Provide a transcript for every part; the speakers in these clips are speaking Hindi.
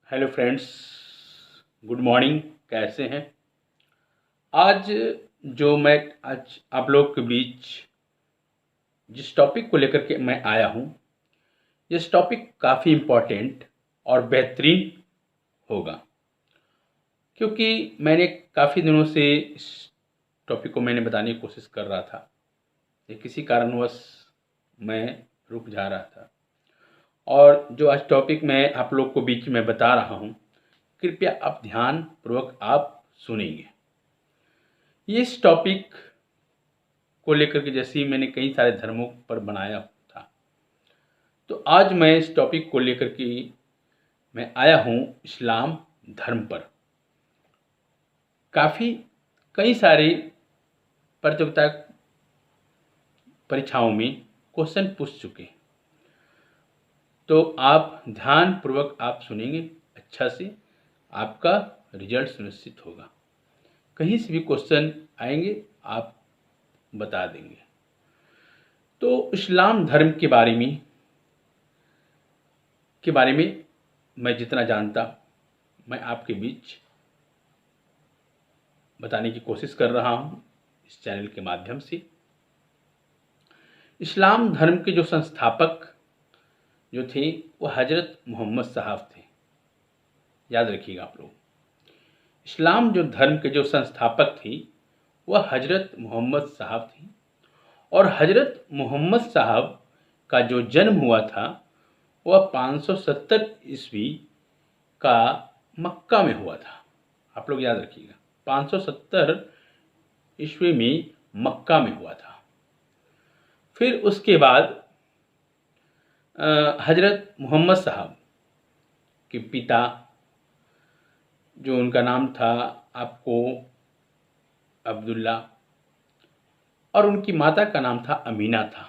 Hello friends, good morning. कैसे हैं? आज आज आप लोग के बीच जिस टॉपिक को लेकर के मैं आया हूँ, इस टॉपिक काफ़ी इम्पोर्टेंट और बेहतरीन होगा, क्योंकि मैंने काफ़ी दिनों से इस टॉपिक को बताने की कोशिश कर रहा था। ये किसी कारणवश मैं रुक जा रहा था, और जो आज टॉपिक मैं आप लोग को बीच में बता रहा हूँ, कृपया आप ध्यानपूर्वक आप सुनेंगे। ये इस टॉपिक को लेकर के जैसे ही मैंने कई सारे धर्मों पर बनाया था, तो आज मैं इस टॉपिक को लेकर के मैं आया हूँ इस्लाम धर्म पर। काफ़ी कई सारे प्रतियोगिता परीक्षाओं में क्वेश्चन पूछ चुके हैं, तो आप ध्यानपूर्वक आप सुनेंगे, अच्छा से आपका रिजल्ट सुनिश्चित होगा। कहीं से भी क्वेश्चन आएंगे आप बता देंगे। तो इस्लाम धर्म के बारे में मैं जितना जानता, मैं आपके बीच बताने की कोशिश कर रहा हूँ इस चैनल के माध्यम से। इस्लाम धर्म के जो संस्थापक जो थे वो हज़रत मोहम्मद साहब थे। याद रखिएगा आप लोग, इस्लाम जो धर्म के जो संस्थापक थी वह हज़रत मोहम्मद साहब थी। और हज़रत मोहम्मद साहब का जो जन्म हुआ था वह 570 ईस्वी का मक्का में हुआ था। आप लोग याद रखिएगा, 570 ईस्वी में मक्का में हुआ था। फिर उसके बाद हज़रत मोहम्मद साहब के पिता, जो उनका नाम था आपको अब्दुल्ला, और उनकी माता का नाम था अमीना था।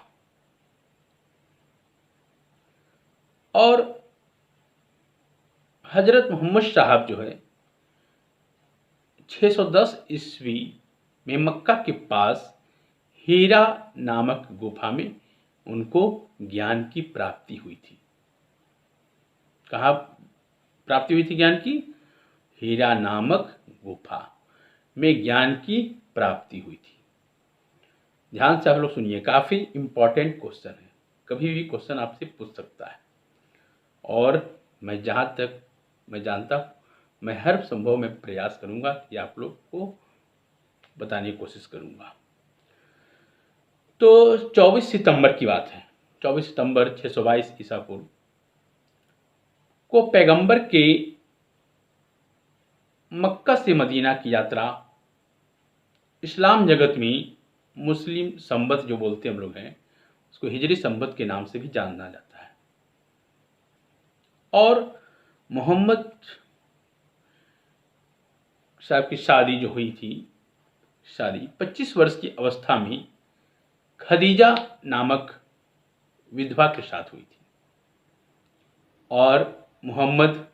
और हज़रत मोहम्मद साहब जो है 610 ईस्वी में मक्का के पास हीरा नामक गुफा में उनको ज्ञान की प्राप्ति हुई थी। कहाँ प्राप्ति हुई थी ज्ञान की? हीरा नामक गुफा में ज्ञान की प्राप्ति हुई थी। ध्यान से आप लोग सुनिए, काफ़ी इम्पोर्टेंट क्वेश्चन है, कभी भी क्वेश्चन आपसे पूछ सकता है। और मैं जहाँ तक मैं जानता हूँ, मैं हर संभव में प्रयास करूँगा कि आप लोग को बताने की कोशिश करूँगा। तो 24 सितंबर की बात है, 24 सितंबर 622 ईसा पूर्व को पैगंबर के मक्का से मदीना की यात्रा इस्लाम जगत में मुस्लिम संवत जो बोलते हम लोग हैं, उसको हिजरी संवत के नाम से भी जाना जाता है। और मोहम्मद साहब की शादी जो हुई थी, शादी 25 वर्ष की अवस्था में खदीजा नामक विधवा के साथ हुई थी। और मोहम्मद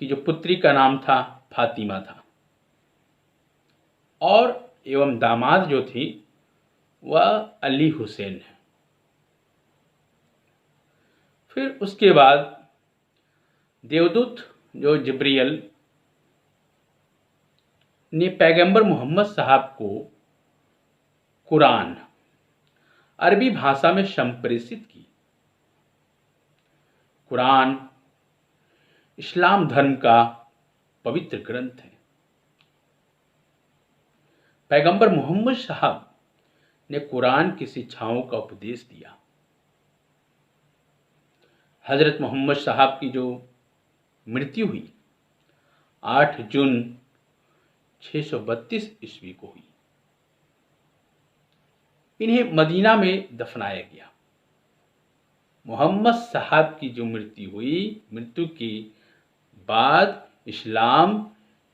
की जो पुत्री का नाम था फातिमा था, और एवं दामाद जो थी वह अली हुसैन है। फिर उसके बाद देवदूत जो जिब्रील ने पैगंबर मोहम्मद साहब को कुरान अरबी भाषा में संप्रेषित की। कुरान इस्लाम धर्म का पवित्र ग्रंथ है। पैगंबर मोहम्मद साहब ने कुरान की शिक्षाओं का उपदेश दिया। हज़रत मोहम्मद साहब की जो मृत्यु हुई 8 जून 632 ईस्वी को हुई। इन्हें मदीना में दफनाया गया। मोहम्मद साहब की जो मृत्यु हुई, मृत्यु के बाद इस्लाम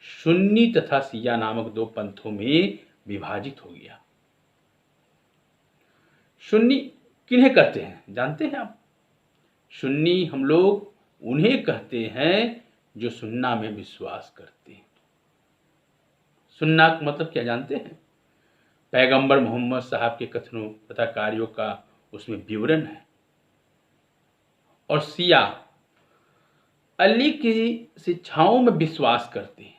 सुन्नी तथा शिया नामक दो पंथों में विभाजित हो गया। सुन्नी किन्हें कहते हैं जानते हैं आप? सुन्नी हम लोग उन्हें कहते हैं जो सुन्ना में विश्वास करते हैं। सुन्ना का मतलब क्या जानते हैं? पैगंबर मोहम्मद साहब के कथनों तथा कार्यों का उसमें विवरण है। और शिया अली की शिक्षाओं में विश्वास करते हैं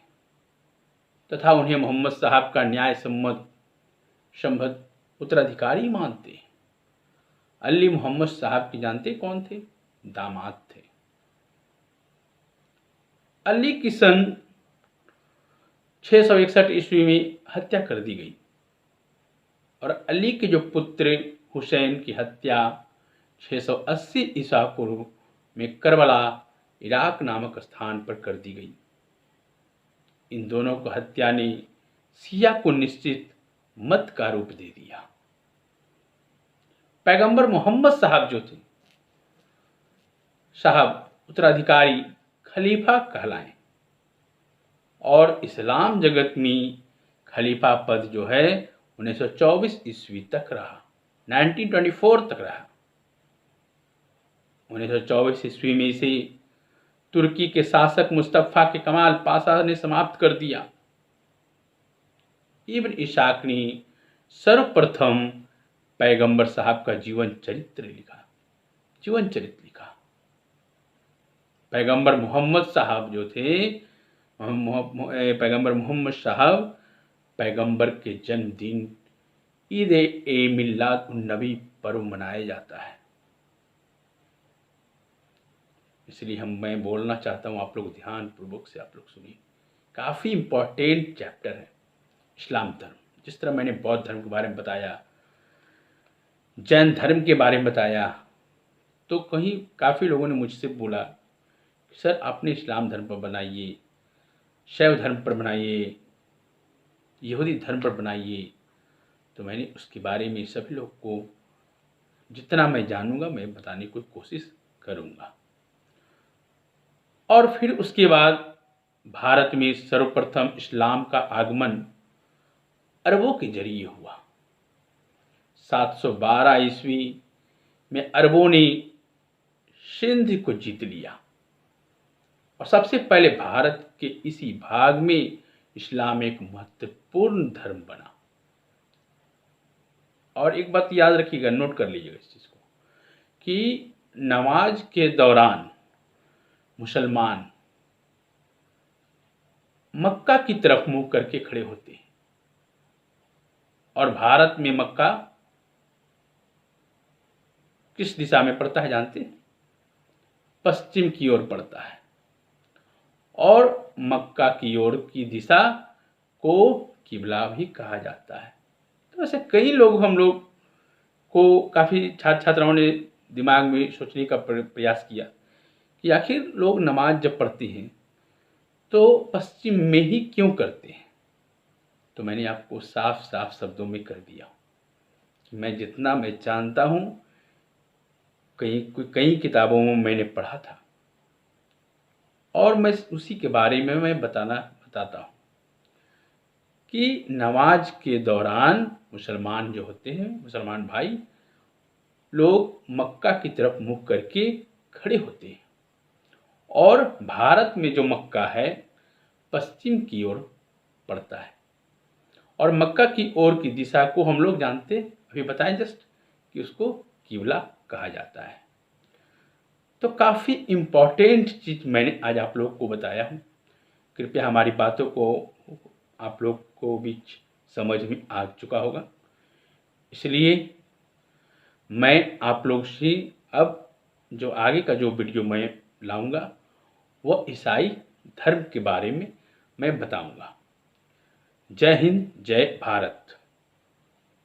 तथा उन्हें मोहम्मद साहब का न्याय संबद्ध उत्तराधिकारी मानते हैं। अली मोहम्मद साहब की जानते कौन थे? दामाद थे। अली की सन 661 ईस्वी में हत्या कर दी गई और अली के जो पुत्र हुसैन की हत्या 680 ईसा पूर्व में करबला इराक नामक स्थान पर कर दी गई। इन दोनों को हत्या ने शिया को निश्चित मत का रूप दे दिया। पैगंबर मोहम्मद साहब जो थे, साहब उत्तराधिकारी खलीफा कहलाए और इस्लाम जगत में खलीफा पद जो है 1924 ईस्वी तक रहा, 1924 तक रहा। 1924 ईस्वी में इसे तुर्की के शासक मुस्तफा के कमाल पाशा ने समाप्त कर दिया। इब्न इशाक ने सर्वप्रथम पैगंबर साहब का जीवन चरित्र लिखा। पैगंबर मोहम्मद साहब जो थे, पैगंबर मोहम्मद साहब पैगंबर के जन्मदिन ईद ए मिलाद उन नबी पर्व मनाया जाता है। इसलिए मैं बोलना चाहता हूँ, आप लोग ध्यान पूर्वक से आप लोग सुनिए। काफ़ी इम्पोर्टेंट चैप्टर है इस्लाम धर्म। जिस तरह मैंने बौद्ध धर्म के बारे में बताया, जैन धर्म के बारे में बताया, तो कहीं काफ़ी लोगों ने मुझसे बोला सर आपने इस्लाम धर्म पर बनाइए, शैव धर्म पर बनाइए, यहूदी धर्म पर बनाइए। तो मैंने उसके बारे में सभी लोग को जितना मैं जानूंगा मैं बताने की कोशिश करूंगा। और फिर उसके बाद भारत में सर्वप्रथम इस्लाम का आगमन अरबों के जरिए हुआ। 712 ईस्वी में अरबों ने सिंध को जीत लिया और सबसे पहले भारत के इसी भाग में इस्लाम एक महत्वपूर्ण धर्म बना। और एक बात याद रखिएगा, नोट कर लीजिएगा इस चीज़ को, कि नमाज के दौरान मुसलमान मक्का की तरफ मुंह करके खड़े होते हैं और भारत में मक्का किस दिशा में पड़ता है जानते हैं? पश्चिम की ओर पड़ता है और मक्का की ओर की दिशा को किबला भी कहा जाता है। तो ऐसे कई लोग, हम लोग को काफ़ी छात्र छात्राओं ने दिमाग में सोचने का प्रयास किया कि आखिर लोग नमाज जब पढ़ते हैं तो पश्चिम में ही क्यों करते हैं। तो मैंने आपको साफ साफ शब्दों में कर दिया कि मैं जितना मैं जानता हूँ, कई किताबों में मैंने पढ़ा था और मैं उसी के बारे में मैं बताता हूँ कि नमाज के दौरान मुसलमान जो होते हैं, मुसलमान भाई लोग मक्का की तरफ मुँह करके खड़े होते हैं और भारत में जो मक्का है पश्चिम की ओर पड़ता है और मक्का की ओर की दिशा को हम लोग जानते, अभी बताएं जस्ट, कि उसको किबला कहा जाता है। तो काफ़ी इम्पोर्टेंट चीज़ मैंने आज आप लोग को बताया हूँ। कृपया हमारी बातों को आप लोग को बीच समझ में आ चुका होगा। इसलिए मैं आप लोग से अब जो आगे का जो वीडियो मैं लाऊंगा वह ईसाई धर्म के बारे में मैं बताऊंगा। जय हिंद, जय भारत।